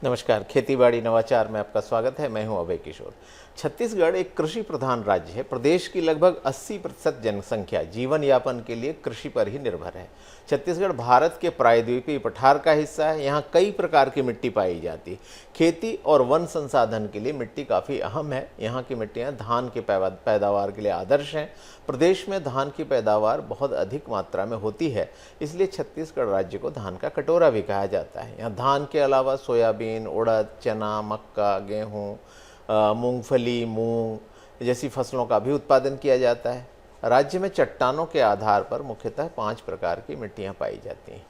नमस्कार, खेतीबाड़ी नवाचार में आपका स्वागत है। मैं हूं अभय किशोर। छत्तीसगढ़ एक कृषि प्रधान राज्य है। प्रदेश की लगभग 80% जनसंख्या जीवन यापन के लिए कृषि पर ही निर्भर है। छत्तीसगढ़ भारत के प्रायद्वीपीय पठार का हिस्सा है। यहाँ कई प्रकार की मिट्टी पाई जाती है। खेती और वन संसाधन के लिए मिट्टी काफ़ी अहम है। यहाँ की मिट्टियाँ धान के पैदावार के लिए आदर्श हैं। प्रदेश में धान की पैदावार बहुत अधिक मात्रा में होती है, इसलिए छत्तीसगढ़ राज्य को धान का कटोरा भी कहा जाता है। यहाँ धान के अलावा सोयाबीन, उड़द, चना, मक्का, गेहूँ, मूंगफली, मूंग जैसी फसलों का भी उत्पादन किया जाता है। राज्य में चट्टानों के आधार पर मुख्यतः 5 प्रकार की मिट्टियाँ पाई जाती हैं।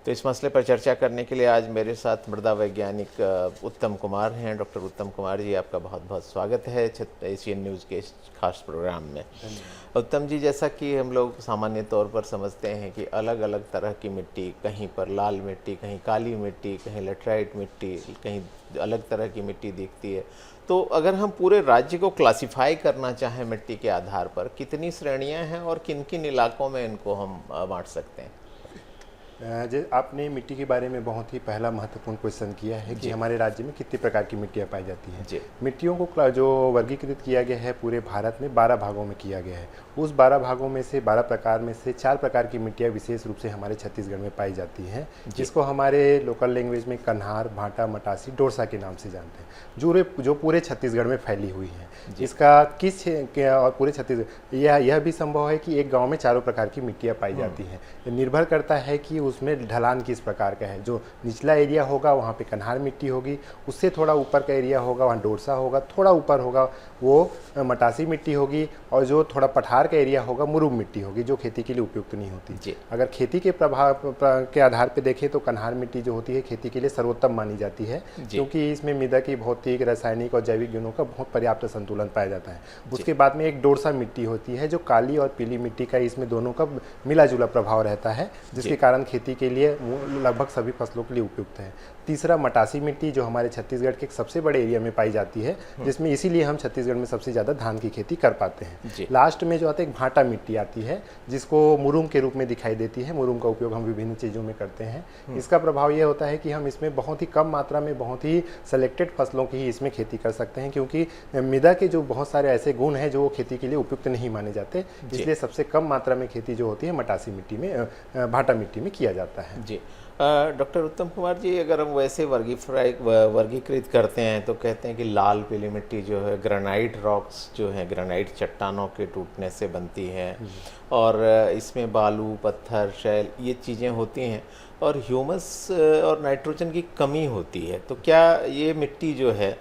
तो इस मसले पर चर्चा करने के लिए आज मेरे साथ मृदा वैज्ञानिक उत्तम कुमार हैं। डॉक्टर उत्तम कुमार जी, आपका बहुत बहुत स्वागत है एशियन न्यूज़ के इस खास प्रोग्राम में। उत्तम जी, जैसा कि हम लोग सामान्य तौर पर समझते हैं कि अलग अलग तरह की मिट्टी, कहीं पर लाल मिट्टी, कहीं काली मिट्टी, कहीं लेटराइट मिट्टी, कहीं अलग तरह की मिट्टी दिखती है। तो अगर हम पूरे राज्य को क्लासिफाई करना चाहें मिट्टी के आधार पर, कितनी श्रेणियाँ हैं और किन किन इलाकों में इनको हम बांट सकते हैं? आपने मिट्टी के बारे में बहुत ही पहला महत्वपूर्ण क्वेश्चन किया है कि हमारे राज्य में कितनी प्रकार की मिट्टियाँ पाई जाती हैं। मिट्टियों को जो वर्गीकृत किया गया है पूरे भारत में 12 भागों में किया गया है। उस 12 भागों में से 12 प्रकार में से 4 प्रकार की मिट्टियाँ विशेष रूप से हमारे छत्तीसगढ़ में पाई जाती हैं, जिसको हमारे लोकल लैंग्वेज में कन्हार, भाटा, मटासी, डोरसा के नाम से जानते हैं, जो पूरे छत्तीसगढ़ में फैली हुई हैं। इसका और पूरे छत्तीसगढ़ यह भी संभव है कि एक गाँव में चारों प्रकार की मिट्टियाँ पाई जाती हैं। निर्भर करता है कि उसमें ढलान किस प्रकार का है। जो निचला एरिया होगा वहाँ पे कन्हार मिट्टी होगी, उससे थोड़ा ऊपर का एरिया होगा वहाँ डोरसा होगा, थोड़ा ऊपर होगा वो मटासी मिट्टी होगी, और जो थोड़ा पठार का एरिया होगा मुरुम मिट्टी होगी, जो खेती के लिए उपयुक्त नहीं होती। अगर खेती के प्रभाव के आधार पर देखें तो कन्हार मिट्टी जो होती है खेती के लिए सर्वोत्तम मानी जाती है, क्योंकि इसमें मृदा की भौतिक, रासायनिक और जैविक गुणों का बहुत पर्याप्त संतुलन पाया जाता है। उसके बाद में एक डोरसा मिट्टी होती है जो काली और पीली मिट्टी का, इसमें दोनों का मिला जुला प्रभाव रहता है, जिसके कारण खेती के लिए लगभग सभी फसलों के लिए उपयुक्त है। तीसरा मटासी मिट्टी जो हमारे छत्तीसगढ़ के एक सबसे बड़े एरिया में पाई जाती है, जिसमें इसीलिए हम छत्तीसगढ़ में सबसे ज़्यादा धान की खेती कर पाते हैं। लास्ट में जो आता है एक भाटा मिट्टी आती है, जिसको मुरुम के रूप में दिखाई देती है। मुरुम का उपयोग हम विभिन्न चीज़ों में करते हैं। इसका प्रभाव यह होता है कि हम इसमें बहुत ही कम मात्रा में बहुत ही सेलेक्टेड फसलों की ही इसमें खेती कर सकते हैं, क्योंकि मृदा के जो बहुत सारे ऐसे गुण हैं जो खेती के लिए उपयुक्त नहीं माने जाते, इसलिए सबसे कम मात्रा में खेती जो होती है मटासी मिट्टी में, भाटा मिट्टी में किया जाता है। जी डॉक्टर उत्तम कुमार जी, अगर हम वैसे वर्गीकृत करते हैं तो कहते हैं कि लाल पीली मिट्टी जो है ग्रेनाइट रॉक्स जो है, ग्रेनाइट चट्टानों के टूटने से बनती है, और इसमें बालू, पत्थर, शैल ये चीज़ें होती हैं, और ह्यूमस और नाइट्रोजन की कमी होती है। तो क्या ये मिट्टी जो है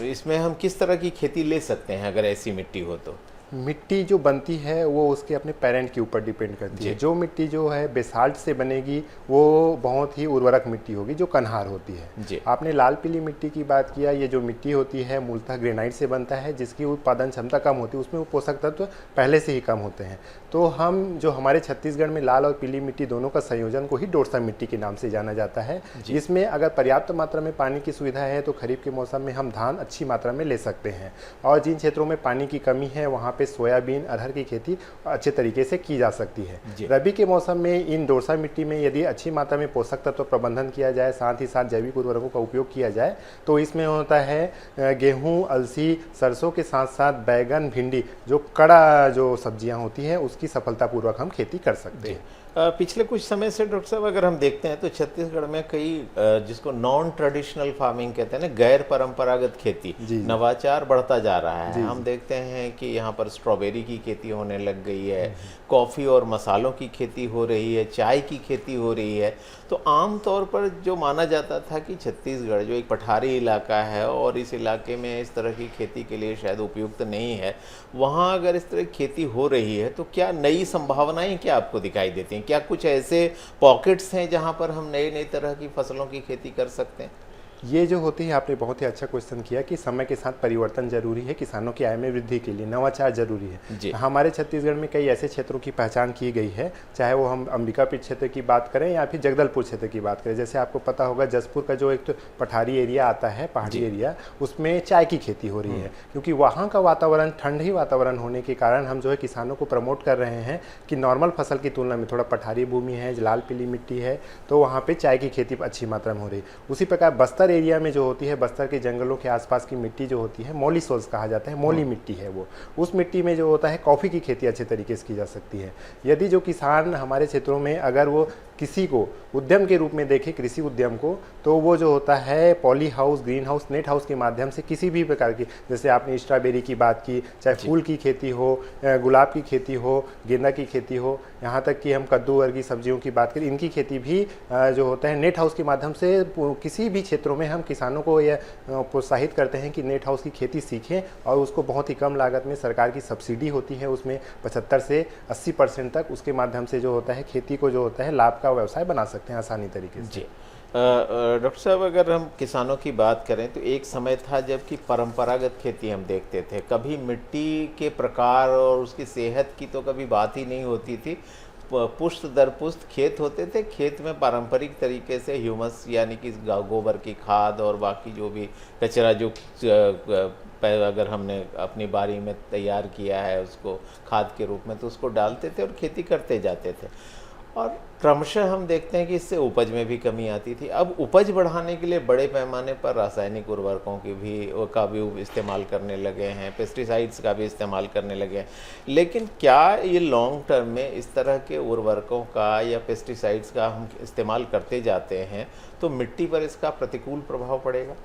इसमें हम किस तरह की खेती ले सकते हैं अगर ऐसी मिट्टी हो तो? मिट्टी जो बनती है वो उसके अपने पेरेंट के ऊपर डिपेंड करती है। जो मिट्टी जो है बेसाल्ट से बनेगी वो बहुत ही उर्वरक मिट्टी होगी, जो कन्हार होती है। आपने लाल पीली मिट्टी की बात किया, ये जो मिट्टी होती है मूलतः ग्रेनाइट से बनता है, जिसकी उत्पादन क्षमता कम होती है, उसमें वो पोषक तत्व पहले से ही कम होते हैं। तो हम जो हमारे छत्तीसगढ़ में लाल और पीली मिट्टी दोनों का संयोजन को ही डोरसा मिट्टी के नाम से जाना जाता है। इसमें अगर पर्याप्त मात्रा में पानी की सुविधा है तो खरीफ के मौसम में हम धान अच्छी मात्रा में ले सकते हैं, और जिन क्षेत्रों में पानी की कमी है वहाँ पे सोयाबीन, अरहर की खेती अच्छे तरीके से की जा सकती है। रबी के मौसम में इन डोरसा मिट्टी में यदि अच्छी मात्रा में पोषक तत्व प्रबंधन किया जाए, साथ ही साथ जैविक उर्वरकों का उपयोग किया जाए, तो इसमें होता है गेहूं, अलसी, सरसों के साथ साथ बैगन, भिंडी, जो कड़ा जो सब्जियां होती हैं उसकी सफलतापूर्वक हम खेती कर सकते हैं। पिछले कुछ समय से डॉक्टर साहब अगर हम देखते हैं तो छत्तीसगढ़ में कई जिसको नॉन ट्रेडिशनल फार्मिंग कहते हैं ना, गैर परंपरागत खेती, नवाचार बढ़ता जा रहा है। हम देखते हैं कि यहाँ पर स्ट्रॉबेरी की खेती होने लग गई है, कॉफ़ी और मसालों की खेती हो रही है, चाय की खेती हो रही है। तो आम तौर पर जो माना जाता था कि छत्तीसगढ़ जो एक पठारी इलाका है और इस इलाके में इस तरह की खेती के लिए शायद उपयुक्त नहीं है, वहाँ अगर इस तरह की खेती हो रही है तो क्या नई संभावनाएं क्या आपको दिखाई देती हैं? क्या कुछ ऐसे पॉकेट्स हैं जहाँ पर हम नई नई तरह की फसलों की खेती कर सकते हैं? ये जो होती है, आपने बहुत ही अच्छा क्वेश्चन किया कि समय के साथ परिवर्तन जरूरी है, किसानों की आय में वृद्धि के लिए नवाचार जरूरी है। हमारे छत्तीसगढ़ में कई ऐसे क्षेत्रों की पहचान की गई है, चाहे वो हम अंबिकापीठ क्षेत्र की बात करें या फिर जगदलपुर क्षेत्र की बात करें। जैसे आपको पता होगा जसपुर का जो एक तो पठारी एरिया आता है, पहाड़ी एरिया, उसमें चाय की खेती हो रही है, क्योंकि वहाँ का वातावरण ठंडी वातावरण होने के कारण हम जो है किसानों को प्रमोट कर रहे हैं कि नॉर्मल फसल की तुलना में थोड़ा पठारी भूमि है, लाल पीली मिट्टी है, तो वहाँ पे चाय की खेती अच्छी मात्रा में हो रही है। उसी प्रकार बस्तर एरिया में जो होती है, बस्तर के जंगलों के आसपास की मिट्टी जो होती है, मोली सोल्स कहा जाता है, मोली मिट्टी है वो, उस मिट्टी में जो होता है कॉफ़ी की खेती अच्छे तरीके से की जा सकती है। यदि जो किसान हमारे क्षेत्रों में अगर वो किसी को उद्यम के रूप में देखे, कृषि उद्यम को, तो वो जो होता है poly house, green house, net house के माध्यम से किसी भी प्रकार की, जैसे आपने स्ट्रॉबेरी की बात की, चाहे फूल की खेती हो, गुलाब की खेती हो, गेंदा की खेती हो, यहाँ तक कि हम कद्दू वर्गीय सब्जियों की बात करें, इनकी खेती भी जो होता है नेट हाउस के माध्यम से किसी भी क्षेत्रों में हम किसानों को यह प्रोत्साहित करते हैं कि नेट हाउस की खेती सीखें, और उसको बहुत ही कम लागत में सरकार की सब्सिडी होती है, उसमें 75 से 80% तक, उसके माध्यम से जो होता है खेती को जो होता है लाभ का व्यवसाय बना सकते हैं आसानी तरीके से। जी डॉक्टर साहब, अगर हम किसानों की बात करें तो एक समय था जबकि परंपरागत खेती हम देखते थे, कभी मिट्टी के प्रकार और उसकी सेहत की तो कभी बात ही नहीं होती थी। पुश्त दर पुश्त खेत होते थे, खेत में पारंपरिक तरीके से ह्यूमस यानी कि गोबर की खाद और बाकी जो भी कचरा जो अगर हमने अपनी बारी में तैयार किया है उसको खाद के रूप में, तो उसको डालते थे और खेती करते जाते थे। और क्रमशः हम देखते हैं कि इससे उपज में भी कमी आती थी। अब उपज बढ़ाने के लिए बड़े पैमाने पर रासायनिक उर्वरकों का भी इस्तेमाल करने लगे हैं, पेस्टिसाइड्स का भी इस्तेमाल करने लगे हैं। लेकिन क्या ये लॉन्ग टर्म में इस तरह के उर्वरकों का या पेस्टिसाइड्स का हम इस्तेमाल करते जाते हैं तो मिट्टी पर इसका प्रतिकूल प्रभाव पड़ेगा?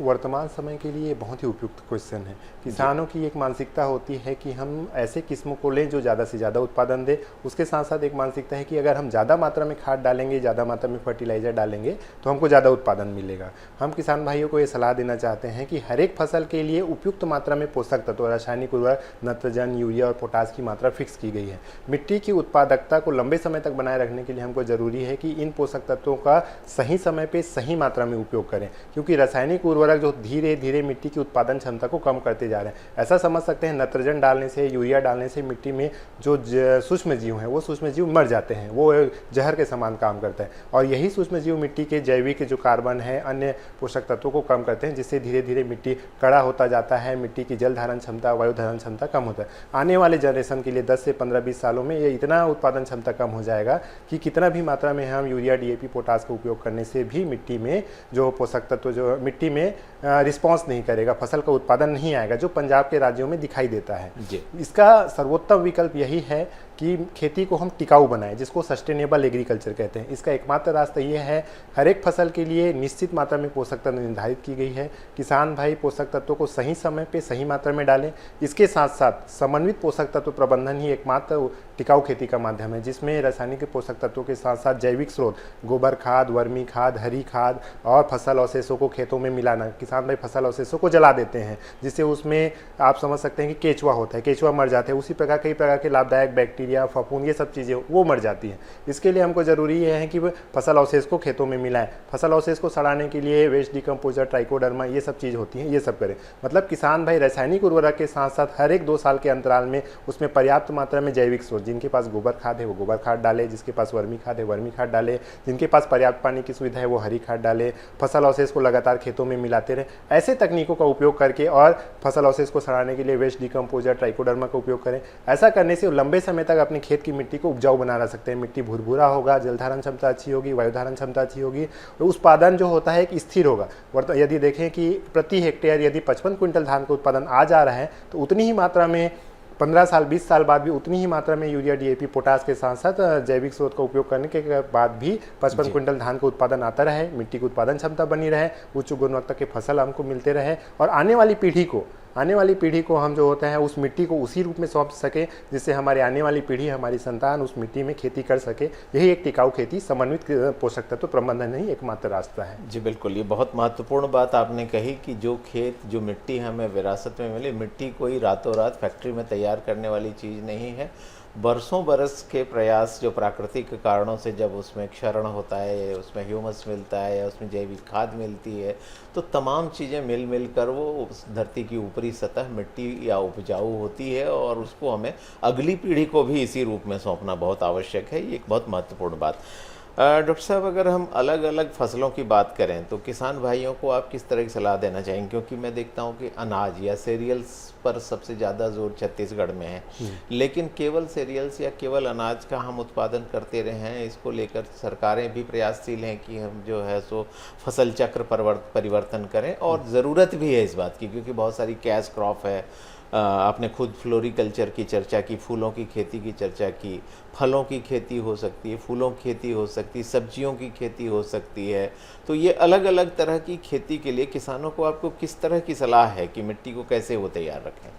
वर्तमान समय के लिए बहुत ही उपयुक्त क्वेश्चन है। किसानों की एक मानसिकता होती है कि हम ऐसे किस्मों को लें जो ज़्यादा से ज़्यादा उत्पादन दे। उसके साथ साथ एक मानसिकता है कि अगर हम ज़्यादा मात्रा में खाद डालेंगे, ज़्यादा मात्रा में फर्टिलाइज़र डालेंगे तो हमको ज़्यादा उत्पादन मिलेगा। हम किसान भाइयों को ये सलाह देना चाहते हैं कि हर एक फसल के लिए उपयुक्त मात्रा में पोषक तत्व, रासायनिक उर्वरक, नत्रजन, यूरिया और पोटास की मात्रा फिक्स की गई है। मिट्टी की उत्पादकता को लंबे समय तक बनाए रखने के लिए हमको ज़रूरी है कि इन पोषक तत्वों का सही समय पर सही मात्रा में उपयोग करें, क्योंकि रासायनिक उर्वरक जो धीरे धीरे मिट्टी की उत्पादन क्षमता को कम करते जा रहे हैं। ऐसा समझ सकते हैं नत्रजन डालने से, यूरिया डालने से मिट्टी में जो सूक्ष्म जीव हैं वो सूक्ष्म जीव मर जाते हैं, वो जहर के समान काम करता है। और यही सूक्ष्म जीव मिट्टी के जैविक जो कार्बन है, अन्य पोषक तत्वों को कम करते हैं, जिससे धीरे धीरे मिट्टी कड़ा होता जाता है, मिट्टी की जल धारण क्षमता, वायु धारण क्षमता कम होता है। आने वाले जनरेशन के लिए 10 से 15-20 सालों में ये इतना उत्पादन क्षमता कम हो जाएगा कि कितना भी मात्रा में हम यूरिया, DAP, पोटास का उपयोग करने से भी मिट्टी में जो पोषक तत्व जो मिट्टी में रिस्पॉन्स नहीं करेगा, फसल का उत्पादन नहीं आएगा, जो पंजाब के राज्यों में दिखाई देता है। इसका सर्वोत्तम विकल्प यही है कि खेती को हम टिकाऊ बनाएं, जिसको सस्टेनेबल एग्रीकल्चर कहते हैं। इसका एकमात्र रास्ता ये है, हर एक फसल के लिए निश्चित मात्रा में पोषक तत्व निर्धारित की गई है। किसान भाई पोषक तत्वों को सही समय पे सही मात्रा में डालें। इसके साथ साथ समन्वित पोषक तत्व प्रबंधन ही एकमात्र टिकाऊ खेती का माध्यम है, जिसमें रासायनिक पोषक तत्वों के साथ साथ जैविक स्रोत, गोबर खाद, वर्मी खाद, हरी खाद और फसल अवशेषों को खेतों में मिलाना। किसान भाई फसल अवशेषों को जला देते हैं, जिससे उसमें आप समझ सकते हैं कि केचुआ होता है, केचुआ मर जाते हैं। उसी प्रकार कई प्रकार के लाभदायक बैक्टीरिया, फफूंद, ये सब चीज़ें वो मर जाती हैं। इसके लिए हमको ज़रूरी है कि फसल अवशेष को खेतों में मिलाएं। फसल अवशेष को सड़ाने के लिए वेस्ट डिकम्पोजर, ट्राइकोडर्मा, ये सब चीज़ होती हैं, ये सब करें। मतलब किसान भाई रासायनिक उर्वरक के साथ साथ हर एक 2 साल के अंतराल में उसमें पर्याप्त मात्रा में जैविक स्रोत, जिनके पास गोबर खाद है वो गोबर खाद डाले, जिसके पास वर्मी खाद है वर्मी खाद डाले, जिनके पास पर्याप्त पानी की सुविधा है वो हरी खाद डाले। फसल अवशेष को लगातार खेतों में मिलाते रहें। ऐसे तकनीकों का उपयोग करके और फसल अवशेष को सड़ाने के लिए वेस्ट डिकम्पोजर, ट्राइकोडर्मा का उपयोग करें। ऐसा करने से लंबे समय तक अपने खेत की मिट्टी को उपजाऊ बना रह सकते हैं। मिट्टी भुरभुरा होगा, जल धारण क्षमता अच्छी होगी, वायु धारण क्षमता अच्छी होगी, और उत्पादन जो होता है एक स्थिर होगा। यदि देखें कि प्रति हेक्टेयर यदि 55 क्विंटल धान का उत्पादन आ जा रहा है, तो उतनी ही मात्रा में 15 साल 20 साल बाद भी उतनी ही मात्रा में यूरिया, DAP, पोटास के साथ साथ जैविक स्रोत का उपयोग करने के बाद भी 55 क्विंटल धान का उत्पादन आता रहे, मिट्टी की उत्पादन क्षमता बनी रहे, उच्च गुणवत्ता के फसल हमको मिलते रहे, और आने वाली पीढ़ी को हम जो होता है उस मिट्टी को उसी रूप में सौंप सके, जिससे हमारी आने वाली पीढ़ी, हमारी संतान उस मिट्टी में खेती कर सके। यही एक टिकाऊ खेती, समन्वित पोषक तत्व प्रबंधन ही एकमात्र रास्ता है। जी बिल्कुल, ये बहुत महत्वपूर्ण बात आपने कही कि जो खेत, जो मिट्टी हमें विरासत में मिली, मिट्टी कोई रातों रात फैक्ट्री में तैयार करने वाली चीज़ नहीं है। बरसों बरस के प्रयास जो प्राकृतिक कारणों से जब उसमें क्षरण होता है, उसमें ह्यूमस मिलता है या उसमें जैविक खाद मिलती है, तो तमाम चीज़ें मिल मिल कर वो उस धरती की ऊपरी सतह मिट्टी या उपजाऊ होती है और उसको हमें अगली पीढ़ी को भी इसी रूप में सौंपना बहुत आवश्यक है। ये एक बहुत महत्वपूर्ण बात। डॉक्टर साहब, अगर हम अलग अलग फसलों की बात करें तो किसान भाइयों को आप किस तरह की सलाह देना चाहेंगे? क्योंकि मैं देखता हूं कि अनाज या सीरियल्स पर सबसे ज़्यादा जोर छत्तीसगढ़ में है, लेकिन केवल सीरियल्स या केवल अनाज का हम उत्पादन करते रहे हैं, इसको लेकर सरकारें भी प्रयासशील हैं कि हम जो है सो फसल चक्र परिवर्तन करें, और ज़रूरत भी है इस बात की, क्योंकि बहुत सारी कैश क्रॉप है। आपने खुद फ्लोरिकल्चर की चर्चा की, फूलों की खेती की चर्चा की, फलों की खेती हो सकती है, फूलों की खेती हो सकती है, सब्जियों की खेती हो सकती है। तो ये अलग अलग तरह की खेती के लिए किसानों को आपको किस तरह की सलाह है कि मिट्टी को कैसे वो तैयार रखें?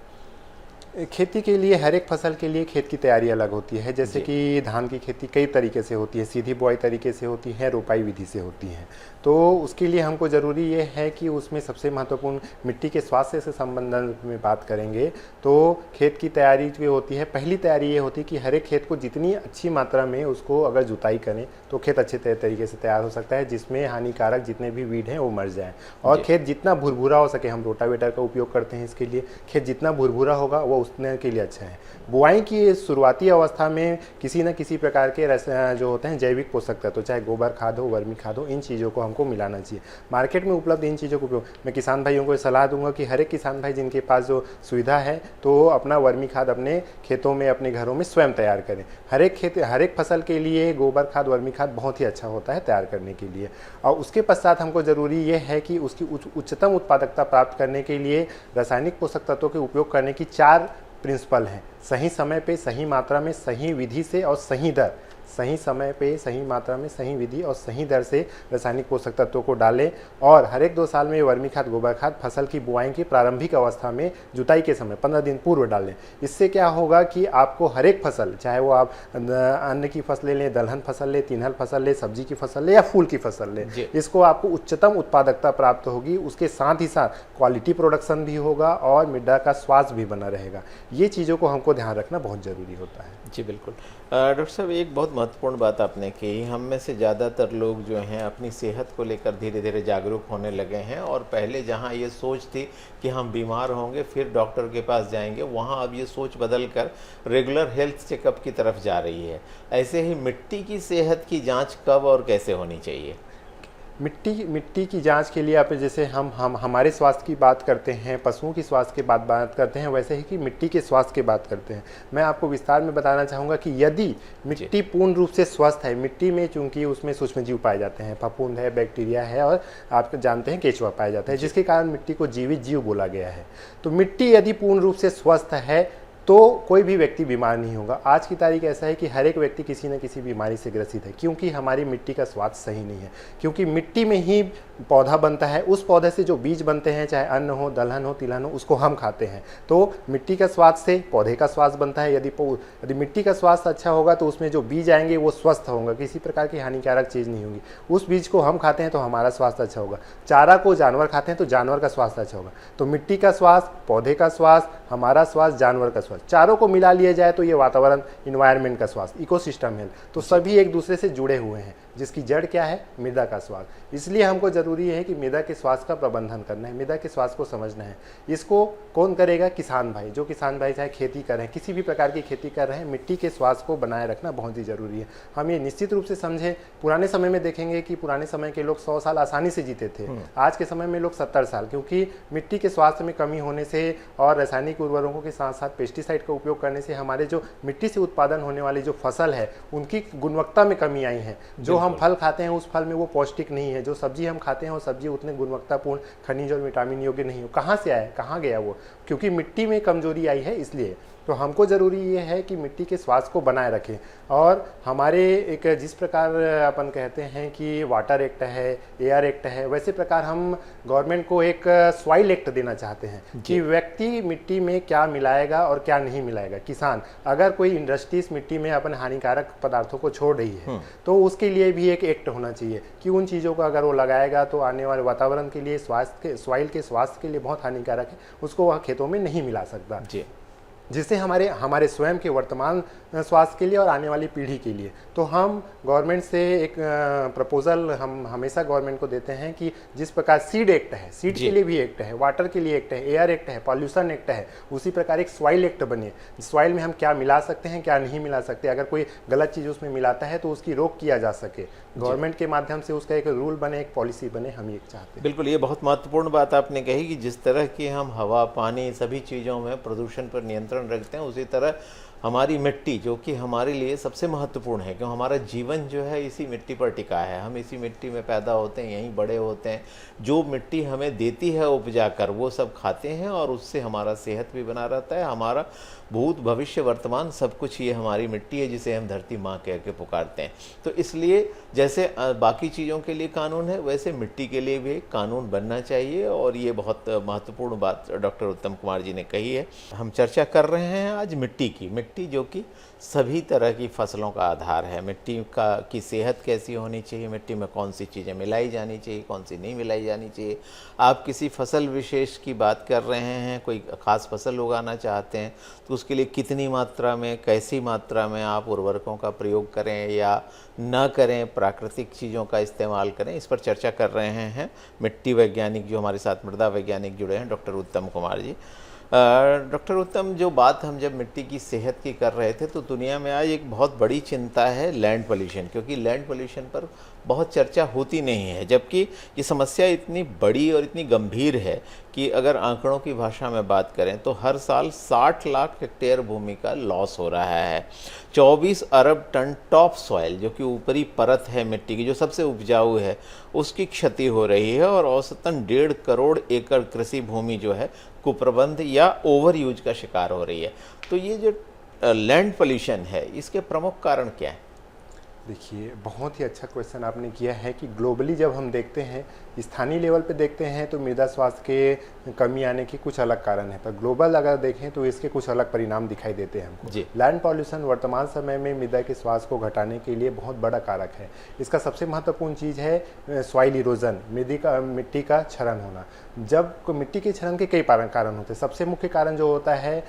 खेती के लिए हर एक फसल के लिए खेत की तैयारी अलग होती है। जैसे कि धान की खेती कई तरीके से होती है, सीधी बुआई तरीके से होती है, रोपाई विधि से होती है। तो उसके लिए हमको ज़रूरी ये है कि उसमें सबसे महत्वपूर्ण मिट्टी के स्वास्थ्य से संबंध में बात करेंगे तो खेत की तैयारी जो होती है, पहली तैयारी ये होती है कि हर एक खेत को जितनी अच्छी मात्रा में उसको अगर जुताई करें तो खेत अच्छे तरीके से तैयार हो सकता है, जिसमें हानिकारक जितने भी वीड हैं वो मर जाएँ। और खेत जितना भुरभुरा हो सके, हम रोटावेटर का उपयोग करते हैं इसके लिए, खेत जितना भुरभुरा होगा वो उतने के लिए अच्छा है। बुआई की शुरुआती अवस्था में किसी न किसी प्रकार के जो होते हैं जैविक पोषक तत्व, तो चाहे गोबर खाद हो, वर्मी खाद हो, इन चीज़ों को हमको मिलाना चाहिए। मार्केट में उपलब्ध इन चीज़ों को उपयोग, मैं किसान भाइयों को सलाह दूंगा कि हर एक किसान भाई जिनके पास जो सुविधा है तो अपना वर्मी खाद अपने खेतों में, अपने घरों में स्वयं तैयार करें। हर एक फसल के लिए गोबर खाद, वर्मी खाद बहुत ही अच्छा होता है तैयार करने के लिए। और उसके पश्चात हमको ज़रूरी ये है कि उसकी उच्चतम उत्पादकता प्राप्त करने के लिए रासायनिक पोषक तत्वों के उपयोग करने की 4 प्रिंसिपल हैं। सही समय पे, सही मात्रा में, सही विधि से और सही दर। सही समय पे, सही मात्रा में, सही विधि और सही दर से रासायनिक पोषक तत्वों को डालें। और हर एक 2 साल में वर्मी खाद, गोबर खाद फसल की बुआई की प्रारंभिक अवस्था में जुताई के समय 15 दिन पूर्व डालें। इससे क्या होगा कि आपको हर एक फसल, चाहे वो आप अन्न की फसलें लें, दलहन फसल लें, तिलहन फसल लें, सब्जी की फसल लें या फूल की फसल लें, इसको आपको उच्चतम उत्पादकता प्राप्त होगी। उसके साथ ही साथ क्वालिटी प्रोडक्शन भी होगा और मृदा का स्वास्थ्य भी बना रहेगा। ये चीज़ों को हमको ध्यान रखना बहुत ज़रूरी होता है। जी बिल्कुल। डॉक्टर साहब, एक बहुत महत्वपूर्ण बात आपने की, हम में से ज़्यादातर लोग जो हैं अपनी सेहत को लेकर धीरे धीरे जागरूक होने लगे हैं, और पहले जहां ये सोच थी कि हम बीमार होंगे फिर डॉक्टर के पास जाएंगे, वहां अब ये सोच बदल कर रेगुलर हेल्थ चेकअप की तरफ जा रही है। ऐसे ही मिट्टी की सेहत की जाँच कब और कैसे होनी चाहिए? मिट्टी की जांच के लिए आप जैसे हम हमारे स्वास्थ्य की बात करते हैं, पशुओं की स्वास्थ्य की बात करते हैं, वैसे ही कि मिट्टी के स्वास्थ्य की बात करते हैं। मैं आपको विस्तार में बताना चाहूँगा कि यदि मिट्टी पूर्ण रूप से स्वस्थ है, मिट्टी में चूंकि उसमें सूक्ष्मजीव पाए जाते हैं, फफूंद है, बैक्टीरिया है और आप जानते हैं केचुआ पाया जाता है, जिसके कारण मिट्टी को जीवित जीव बोला गया है। तो मिट्टी यदि पूर्ण रूप से स्वस्थ है तो कोई भी व्यक्ति बीमार नहीं होगा। आज की तारीख ऐसा है कि हर एक व्यक्ति किसी न किसी बीमारी से ग्रसित है, क्योंकि हमारी मिट्टी का स्वास्थ्य सही नहीं है। क्योंकि मिट्टी में ही पौधा बनता है, उस पौधे से जो बीज बनते हैं, चाहे अन्न हो, दलहन हो, तिलहन हो, उसको हम खाते हैं। तो मिट्टी का स्वास्थ्य से पौधे का स्वास्थ्य बनता है। यदि मिट्टी का स्वास्थ्य अच्छा होगा तो उसमें जो बीज आएंगे वो स्वस्थ होंगे, किसी प्रकार की हानिकारक चीज़ नहीं होगी। उस बीज को हम खाते हैं तो हमारा स्वास्थ्य अच्छा होगा। चारा को जानवर खाते हैं तो जानवर का स्वास्थ्य अच्छा होगा। तो मिट्टी का स्वास्थ्य, पौधे का स्वास्थ्य, हमारा स्वास्थ्य, जानवर का स्वास्थ्य, चारों को मिला लिया जाए तो ये वातावरण, इन्वायरमेंट का स्वास्थ्य, इकोसिस्टम हेल्थ, तो सभी एक दूसरे से जुड़े हुए हैं, जिसकी जड़ क्या है? मृदा का स्वास्थ्य। इसलिए हमको जरूरी है कि मृदा के स्वास्थ्य का प्रबंधन करना है, मृदा के स्वास्थ्य को समझना है। इसको कौन करेगा? किसान भाई। जो किसान भाई चाहे खेती कर रहे हैं, किसी भी प्रकार की खेती कर रहे हैं, मिट्टी के स्वास्थ्य को बनाए रखना बहुत ही जरूरी है। हम ये निश्चित रूप से समझें, पुराने समय में देखेंगे कि पुराने समय के लोग 100 साल आसानी से जीते थे। आज के समय में लोग 70 साल, क्योंकि मिट्टी के स्वास्थ्य में कमी होने से और रासायनिक उर्वरकों के साथ साथ पेस्टिसाइड का उपयोग करने से हमारे जो मिट्टी से उत्पादन होने वाली जो फसल है उनकी गुणवत्ता में कमी आई है। जो हम फल खाते हैं उस फल में वो पौष्टिक नहीं है, जो सब्जी हम खाते हैं वो सब्जी उतने गुणवत्तापूर्ण, खनिज और विटामिन योग्य नहीं हो। कहाँ से आया, कहाँ गया वो? क्योंकि मिट्टी में कमजोरी आई है। इसलिए तो हमको ज़रूरी ये है कि मिट्टी के स्वास्थ्य को बनाए रखें। और हमारे एक जिस प्रकार अपन कहते हैं कि वाटर एक्ट है, एयर एक्ट है, वैसे प्रकार हम गवर्नमेंट को एक सॉइल एक्ट देना चाहते हैं कि व्यक्ति मिट्टी में क्या मिलाएगा और क्या नहीं मिलाएगा। किसान, अगर कोई इंडस्ट्रीज मिट्टी में अपन हानिकारक पदार्थों को छोड़ रही है तो उसके लिए भी एक एक्ट होना चाहिए कि उन चीज़ों को अगर वो लगाएगा तो आने वाले वातावरण के लिए, स्वास्थ्य के, सॉइल के स्वास्थ्य के लिए बहुत हानिकारक है, उसको वह खेतों में नहीं मिला सकता। जिससे हमारे हमारे स्वयं के वर्तमान स्वास्थ्य के लिए और आने वाली पीढ़ी के लिए। तो हम गवर्नमेंट से एक प्रपोजल हम हमेशा गवर्नमेंट को देते हैं कि जिस प्रकार सीड एक्ट है, सीड के लिए भी एक्ट है, वाटर के लिए एक्ट है, एयर एक्ट है, पॉल्यूशन एक्ट है, उसी प्रकार एक सॉइल एक्ट बने। सॉइल में हम क्या मिला सकते हैं, क्या नहीं मिला सकते, अगर कोई गलत चीज़ उसमें मिलाता है तो उसकी रोक किया जा सके, गवर्नमेंट के माध्यम से उसका एक रूल बने, एक पॉलिसी बने, हम ये चाहते हैं। बिल्कुल, ये बहुत महत्वपूर्ण बात आपने कही कि जिस तरह की हम हवा, पानी, सभी चीज़ों में प्रदूषण पर नियंत्रण रखते हैं, उसी तरह हमारी मिट्टी, जो कि हमारे लिए सबसे महत्वपूर्ण है, क्योंकि हमारा जीवन जो है इसी मिट्टी पर टिका है। हम इसी मिट्टी में पैदा होते हैं, यहीं बड़े होते हैं। जो मिट्टी हमें देती है उपजा कर, वो सब खाते हैं और उससे हमारा सेहत भी बना रहता है। हमारा भूत, भविष्य, वर्तमान सब कुछ ये हमारी मिट्टी है, जिसे हम धरती माँ कह के पुकारते हैं। तो इसलिए जैसे बाकी चीज़ों के लिए कानून है, वैसे मिट्टी के लिए भी एक कानून बनना चाहिए, और ये बहुत महत्वपूर्ण बात डॉक्टर उत्तम कुमार जी ने कही है। हम चर्चा कर रहे हैं आज मिट्टी की, मिट्टी जो कि सभी तरह की फसलों का आधार है। मिट्टी की सेहत कैसी होनी चाहिए, मिट्टी में कौन सी चीज़ें मिलाई जानी चाहिए, कौन सी नहीं मिलाई जानी चाहिए। आप किसी फसल विशेष की बात कर रहे हैं, कोई ख़ास फसल उगाना चाहते हैं, तो उसके लिए कितनी मात्रा में, कैसी मात्रा में आप उर्वरकों का प्रयोग करें या न करें, प्राकृतिक चीज़ों का इस्तेमाल करें, इस पर चर्चा कर रहे हैं मिट्टी वैज्ञानिक जो हमारे साथ मृदा वैज्ञानिक जुड़े हैं, डॉक्टर उत्तम कुमार जी। डॉक्टर उत्तम, जो बात हम जब मिट्टी की सेहत की कर रहे थे, तो दुनिया में आज एक बहुत बड़ी चिंता है लैंड पोल्यूशन, क्योंकि लैंड पोल्यूशन पर बहुत चर्चा होती नहीं है, जबकि ये समस्या इतनी बड़ी और इतनी गंभीर है कि अगर आंकड़ों की भाषा में बात करें तो हर साल 60 लाख हेक्टेयर भूमि का लॉस हो रहा है। 24 अरब टन टॉप सॉइल, जो कि ऊपरी परत है मिट्टी की, जो सबसे उपजाऊ है, उसकी क्षति हो रही है, और औसतन 1.5 करोड़ एकड़ कृषि भूमि जो है कुप्रबंध या ओवर यूज का शिकार हो रही है। तो ये जो लैंड पोल्यूशन है, इसके प्रमुख कारण क्या है? देखिए, बहुत ही अच्छा क्वेश्चन आपने किया है कि ग्लोबली जब हम देखते हैं, स्थानीय लेवल पे देखते हैं, तो मृदा स्वास्थ्य के कमी आने की कुछ अलग कारण है, पर ग्लोबल अगर देखें तो इसके कुछ अलग परिणाम दिखाई देते हैं हमको। लैंड पॉल्यूशन वर्तमान समय में मृदा के स्वास्थ्य को घटाने के लिए बहुत बड़ा कारक है। इसका सबसे महत्वपूर्ण चीज़ है सॉइल इरोजन, मिट्टी का क्षरण होना। जब मिट्टी के क्षरण के कई कारण होते हैं, सबसे मुख्य कारण जो होता है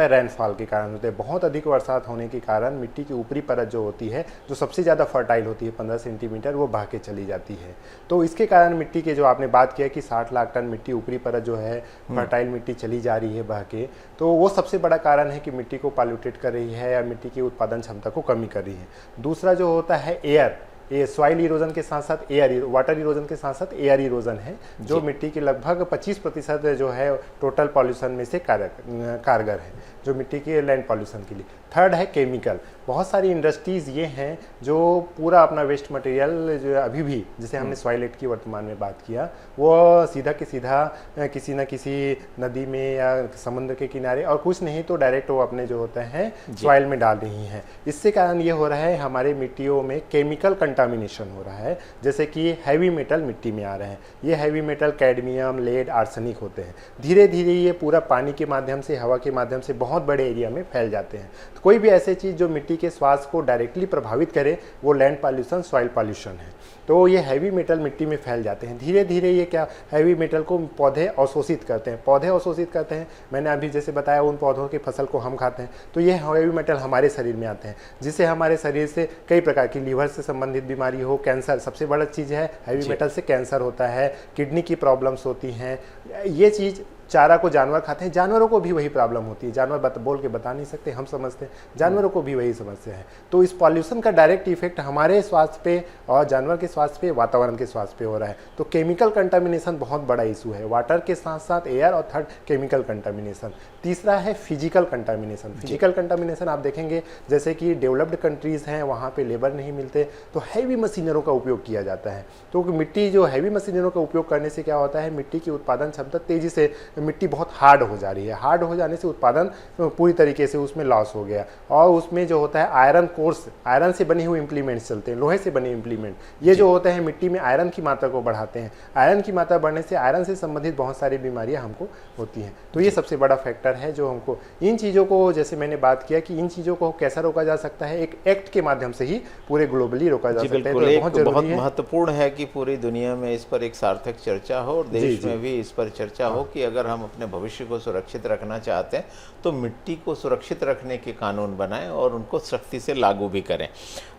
रेनफॉल के कारण होते हैं। बहुत अधिक बरसात होने के कारण मिट्टी की ऊपरी परत जो होती है, जो सबसे ज़्यादा फर्टाइल होती है, 15 सेंटीमीटर, वो बह के चली जाती है। तो इसके कारण मिट्टी के, जो आपने बात किया कि 60 लाख टन मिट्टी, ऊपरी परत जो है फर्टाइल मिट्टी चली जा रही है बह के, तो वो सबसे बड़ा कारण है कि मिट्टी को पॉल्यूटेट कर रही है या मिट्टी की उत्पादन क्षमता को कमी कर रही है। दूसरा जो होता है एयर, ये सॉइल इरोजन के साथ साथ वाटर इरोजन के साथ साथ एयर इरोजन है, जो मिट्टी के लगभग 25% जो है टोटल पॉल्यूशन में से कारगर है, जो मिट्टी के लैंड पॉल्यूशन के लिए। थर्ड है केमिकल। बहुत सारी इंडस्ट्रीज़ ये हैं जो पूरा अपना वेस्ट मटेरियल जो अभी भी, जैसे हमने सॉइल एक्ट की वर्तमान में बात किया, वो सीधा के सीधा किसी न किसी नदी में या समुद्र के किनारे, और कुछ नहीं तो डायरेक्ट वो अपने जो होते हैं सॉइल में डाल रही हैं। इससे कारण ये हो रहा है हमारे मिट्टियों में केमिकल कंटामिनेशन हो रहा है, जैसे कि हैवी मेटल मिट्टी में आ रहे हैं। ये heavy metal cadmium, lead, arsenic होते हैं। धीरे धीरे ये पूरा पानी के माध्यम से, हवा के माध्यम से बहुत बड़े एरिया में फैल जाते हैं। तो कोई भी ऐसी चीज़ जो मिट्टी के स्वास्थ्य को डायरेक्टली प्रभावित करे, वो लैंड पॉल्यूशन, सॉइल पॉल्यूशन है। तो ये हैवी मेटल मिट्टी में फैल जाते हैं। धीरे धीरे ये क्या, हैवी मेटल को पौधे अवशोषित करते हैं। पौधे अवशोषित करते हैं, मैंने अभी जैसे बताया, उन पौधों की फसल को हम खाते हैं, तो ये हैवी मेटल हमारे शरीर में आते हैं, जिससे हमारे शरीर से कई प्रकार की लीवर से संबंधित बीमारी हो, कैंसर सबसे बड़ा चीज़ है, हैवी मेटल से कैंसर होता है, किडनी की प्रॉब्लम्स होती हैं। ये चीज़ चारा को जानवर खाते हैं, जानवरों को भी वही प्रॉब्लम होती है। जानवर बोल के बता नहीं सकते, हम समझते हैं, जानवरों को भी वही समस्या है। तो इस पॉल्यूशन का डायरेक्ट इफेक्ट हमारे स्वास्थ्य पे और जानवर के स्वास्थ्य पे, वातावरण के स्वास्थ्य पे हो रहा है। तो केमिकल कंटामिनेशन बहुत बड़ा इशू है, वाटर के साथ साथ एयर, और थर्ड केमिकल कंटामिनेशन। तीसरा है फिजिकल कंटामिनेशन। फिजिकल कंटामिनेशन आप देखेंगे, जैसे कि डेवलप्ड कंट्रीज़ हैं, वहाँ पे लेबर नहीं मिलते, तो हैवी मशीनरों का उपयोग किया जाता है। तो मिट्टी जो हैवी मशीनरों का उपयोग करने से क्या होता है, मिट्टी की उत्पादन क्षमता तेज़ी से, मिट्टी बहुत हार्ड हो जा रही है। हार्ड हो जाने से उत्पादन पूरी तरीके से उसमें लॉस हो गया। और उसमें जो होता है आयरन कोर्स, आयरन से बने हुए इम्प्लीमेंट्स चलते हैं, लोहे से बने इम्प्लीमेंट, ये जो होते हैं मिट्टी में आयरन की मात्रा को बढ़ाते हैं। आयरन की मात्रा बढ़ने से आयरन से संबंधित बहुत सारी बीमारियां हमको होती हैं। तो ये सबसे बड़ा फैक्टर है जो हमको, इन चीज़ों को, जैसे मैंने बात किया कि इन चीज़ों को कैसा रोका जा सकता है, एक एक्ट के माध्यम से ही पूरे ग्लोबली रोका जा सकता है। तो बहुत महत्वपूर्ण है कि पूरी दुनिया में इस पर एक सार्थक चर्चा हो, और देश में भी इस पर चर्चा हो कि अगर हम अपने भविष्य को सुरक्षित रखना चाहते हैं तो मिट्टी को सुरक्षित रखने के कानून बनाएं और उनको सख्ती से लागू भी करें।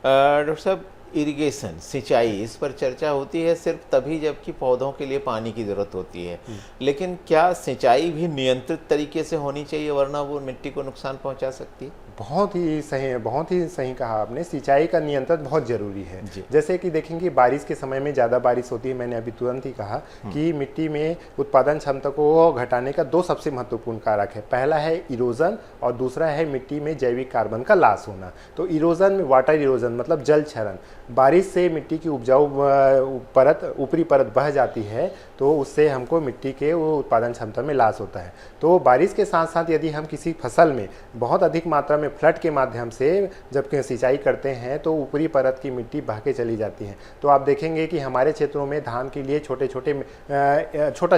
डॉक्टर साहब, इरिगेशन, सिंचाई, इस पर चर्चा होती है सिर्फ तभी जबकि पौधों के लिए पानी की ज़रूरत होती है, लेकिन क्या सिंचाई भी नियंत्रित तरीके से होनी चाहिए, वरना वो मिट्टी को नुकसान पहुंचा सकती है? बहुत ही सही कहा आपने। सिंचाई का नियंत्रण बहुत जरूरी है। जैसे कि देखेंगे बारिश के समय में ज़्यादा बारिश होती है, मैंने अभी तुरंत ही कहा कि मिट्टी में उत्पादन क्षमता को घटाने का 2 सबसे महत्वपूर्ण कारक है। पहला है इरोजन और दूसरा है मिट्टी में जैविक कार्बन का लॉस होना। तो इरोजन में वाटर इरोजन मतलब जल क्षरण, बारिश से मिट्टी की उपजाऊ परत, ऊपरी परत बह जाती है तो उससे हमको मिट्टी के वो उत्पादन क्षमता में लॉस होता है। तो बारिश के साथ साथ यदि हम किसी फसल में बहुत अधिक मात्रा में फ्लड के माध्यम से जब सिंचाई करते हैं तो ऊपरी परत की मिट्टी बह के चली जाती है। तो आप देखेंगे कि हमारे क्षेत्रों में धान के लिए छोटा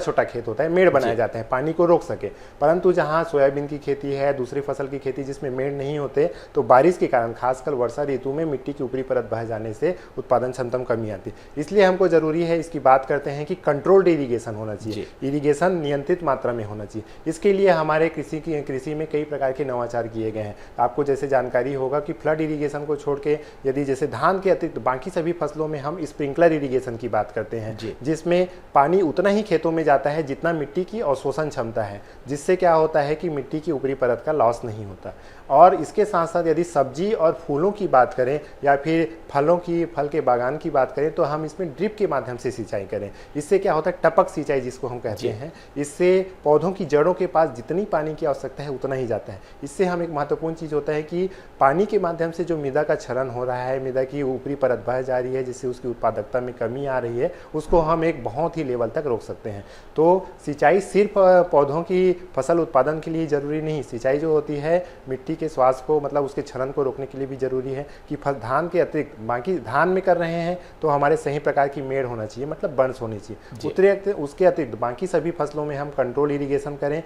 छोटा खेत होता है, मेड़ बनाए जाते हैं पानी को रोक सके, परंतु जहाँ सोयाबीन की खेती है, दूसरी फसल की खेती जिसमें मेड़ नहीं होते, तो बारिश के कारण खासकर वर्षा ऋतु में मिट्टी की ऊपरी परत बह जाने से उत्पादन क्षमता में कमी आती है। इसलिए हमको जरूरी है, इसकी बात करते हैं कि कंट्रोल्ड इरिगेशन होना चाहिए, इरिगेशन नियंत्रित मात्रा में होना चाहिए। इसके लिए हमारे कृषि में कई प्रकार के नवाचार किए गए हैं। आपको जैसे जानकारी होगा कि फ्लड इरिगेशन को छोड़ के यदि जैसे धान के अतिरिक्त बाकी सभी फसलों में हम स्प्रिंकलर इरिगेशन की बात करते हैं, जिसमें पानी उतना ही खेतों में जाता है जितना मिट्टी की अवशोषण क्षमता है, जिससे क्या होता है कि मिट्टी की ऊपरी परत का लॉस नहीं होता। और इसके साथ साथ यदि सब्जी और फूलों की बात करें या फिर फल के बागान की बात करें तो हम इसमें ड्रिप के माध्यम से सिंचाई करें। इससे क्या होता है, टपक सिंचाई जिसको हम कहते हैं, इससे पौधों की जड़ों के पास जितनी पानी की आवश्यकता है उतना ही जाता है। इससे हम एक महत्वपूर्ण चीज़ होता है कि पानी के माध्यम से जो मृदा का क्षरण हो रहा है, मृदा की ऊपरी परत बह जा रही है, जिससे उसकी उत्पादकता में कमी आ रही है, उसको हम एक बहुत ही लेवल तक रोक सकते हैं। तो सिंचाई सिर्फ पौधों की फसल उत्पादन के लिए जरूरी नहीं, सिंचाई जो होती है मिट्टी के स्वास्थ्य को मतलब उसके क्षरण को रोकने के लिए भी जरूरी है कि धान के अतिरिक्त बाकी धान में कर रहे हैं तो हमारे सही प्रकार की मेड़ होना चाहिए, मतलब बंस होनी चाहिए। उसके अतिरिक्त बाकी सभी फसलों में हम कंट्रोल इरिगेशन करें,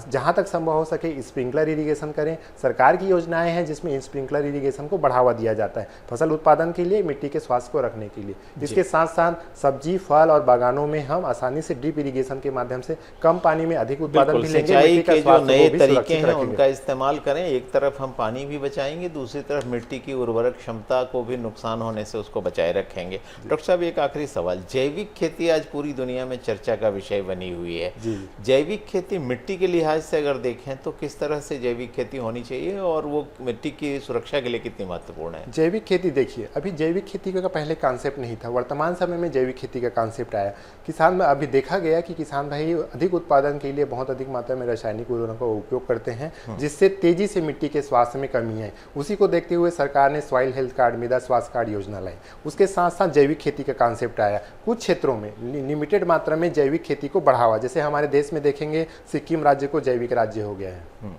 जहां तक संभव हो सके स्प्रिंकलर इरिगेशन करें। सरकार की योजनाएं हैं जिसमें स्प्रिंकलर इरिगेशन को बढ़ावा दिया जाता है फसल उत्पादन के लिए, मिट्टी के स्वास्थ्य को रखने के लिए। इसके साथ साथ सब्जी, फल और बागानों में हम आसानी से ड्रिप इरिगेशन के माध्यम से कम पानी में अधिक उत्पादन भी लेंगे। सिंचाई के जो नए तरीके हैं उनका इस्तेमाल करें। एक तरफ हम पानी भी बचाएंगे, दूसरी तरफ मिट्टी की उर्वरक क्षमता को भी नुकसान होने से उसको बचाए रखेंगे। डॉक्टर साहब, एक आखिरी सवाल, जैविक खेती आज पूरी दुनिया में चर्चा का विषय बनी हुई है। जैविक खेती मिट्टी के लिहाज से अगर देखें तो किस तरह से जैविक खेती होनी चाहिए और वो मिट्टी की सुरक्षा के लिए कितनी महत्वपूर्ण है? जैविक खेती देखिए, अभी जैविक खेती का पहले कॉन्सेप्ट नहीं था, वर्तमान समय में जैविक खेती का कॉन्सेप्ट आया। किसान में अभी देखा गया कि किसान भाई अधिक उत्पादन के लिए बहुत अधिक मात्रा में रासायनिक उर्वरकों का उपयोग करते हैं, जिससे तेजी से मिट्टी के स्वास्थ्य में कमी है। उसी को देखते हुए सरकार ने सॉइल हेल्थ कार्ड, मृदा स्वास्थ्य कार्ड योजना लाई। उसके साथ साथ जैविक खेती का कॉन्सेप्ट आया। कुछ क्षेत्रों में लिमिटेड मात्रा में जैविक खेती को बढ़ावा, जैसे हमारे देश में देखेंगे सिक्किम राज्य को जैविक राज्य हो गया है।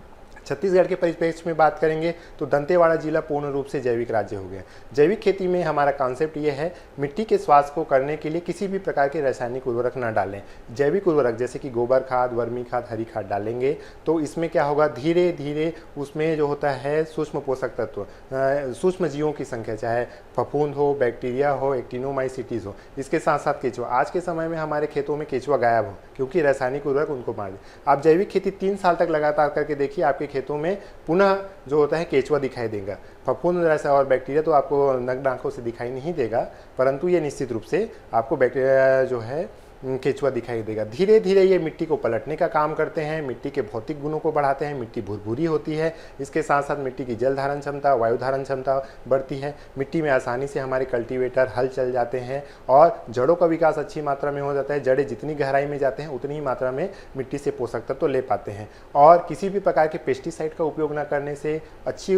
छत्तीसगढ़ के परिप्रेक्ष्य में बात करेंगे तो दंतेवाड़ा जिला पूर्ण रूप से जैविक राज्य हो गया। जैविक खेती में हमारा कॉन्सेप्ट ये है, मिट्टी के स्वास्थ्य को करने के लिए किसी भी प्रकार के रासायनिक उर्वरक न डालें। जैविक उर्वरक जैसे कि गोबर खाद, वर्मी खाद, हरी खाद डालेंगे तो इसमें क्या होगा, धीरे धीरे उसमें जो होता है सूक्ष्म पोषक तत्व, सूक्ष्म जीवों की संख्या, चाहे फफूंद हो, बैक्टीरिया हो, एक्टिनोमाइसिटीज हो, इसके साथ साथ केचुआ। आज के समय में हमारे खेतों में केचुआ गायब हो क्योंकि रासायनिक उर्वरक उनको मार दे। आप जैविक खेती 3 साल तक लगातार करके देखिए, आपके खेतों में पुनः जो होता है केचुआ दिखाई देगा। फफूंद जैसा और बैक्टीरिया तो आपको नग्न आंखों से दिखाई नहीं देगा, परंतु ये निश्चित रूप से आपको बैक्टीरिया जो है केचुआ दिखाई देगा। धीरे धीरे ये मिट्टी को पलटने का काम करते हैं, मिट्टी के भौतिक गुणों को बढ़ाते हैं, मिट्टी भुरभुरी होती है। इसके साथ साथ मिट्टी की जल धारण क्षमता, वायु धारण क्षमता बढ़ती है। मिट्टी में आसानी से हमारे कल्टीवेटर हल चल जाते हैं और जड़ों का विकास अच्छी मात्रा में हो जाता है। जड़ें जितनी गहराई में जाते हैं उतनी ही मात्रा में मिट्टी से पोषक तत्व ले पाते हैं। और किसी भी प्रकार के पेस्टिसाइड का उपयोग न करने से अच्छी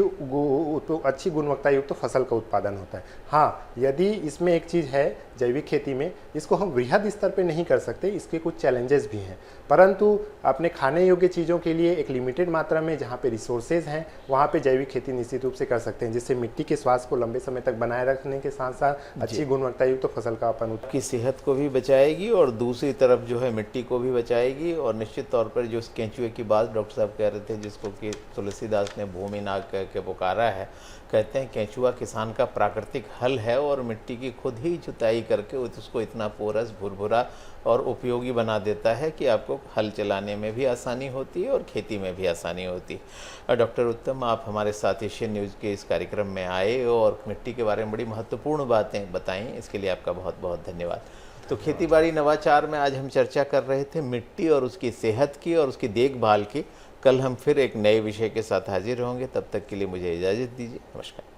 गुणवत्ता युक्त फसल का उत्पादन होता है। हाँ, यदि इसमें एक चीज़ है जैविक खेती में, इसको हम वृहद स्तर पर नहीं कर सकते, इसके कुछ चैलेंजेस भी हैं, परंतु अपने खाने योग्य चीज़ों के लिए एक लिमिटेड मात्रा में जहाँ पे रिसोर्सेज हैं वहाँ पे जैविक खेती निश्चित रूप से कर सकते हैं, जिससे मिट्टी के स्वास्थ्य को लंबे समय तक बनाए रखने के साथ साथ अच्छी गुणवत्ता युक्त फसल का अपन की सेहत को भी बचाएगी और दूसरी तरफ जो है मिट्टी को भी बचाएगी। और निश्चित तौर पर जो केंचुए की बात डॉक्टर साहब कह रहे थे, जिसको कि तुलसीदास ने भूमि नाग कह के पुकारा है, कहते हैं केंचुआ किसान का प्राकृतिक हल है और मिट्टी की खुद ही जुताई करके उसको इतना पोरस, भुरभुरा और उपयोगी बना देता है कि आपको हल चलाने में भी आसानी होती है और खेती में भी आसानी होती है। डॉक्टर उत्तम, आप हमारे साथ एशियन न्यूज़ के इस कार्यक्रम में आए और मिट्टी के बारे में बड़ी महत्वपूर्ण बातें बताई, इसके लिए आपका बहुत बहुत धन्यवाद। तो खेतीबाड़ी नवाचार में आज हम चर्चा कर रहे थे मिट्टी और उसकी सेहत की और उसकी देखभाल की। कल हम फिर एक नए विषय के साथ हाजिर होंगे, तब तक के लिए मुझे इजाज़त दीजिए। नमस्कार।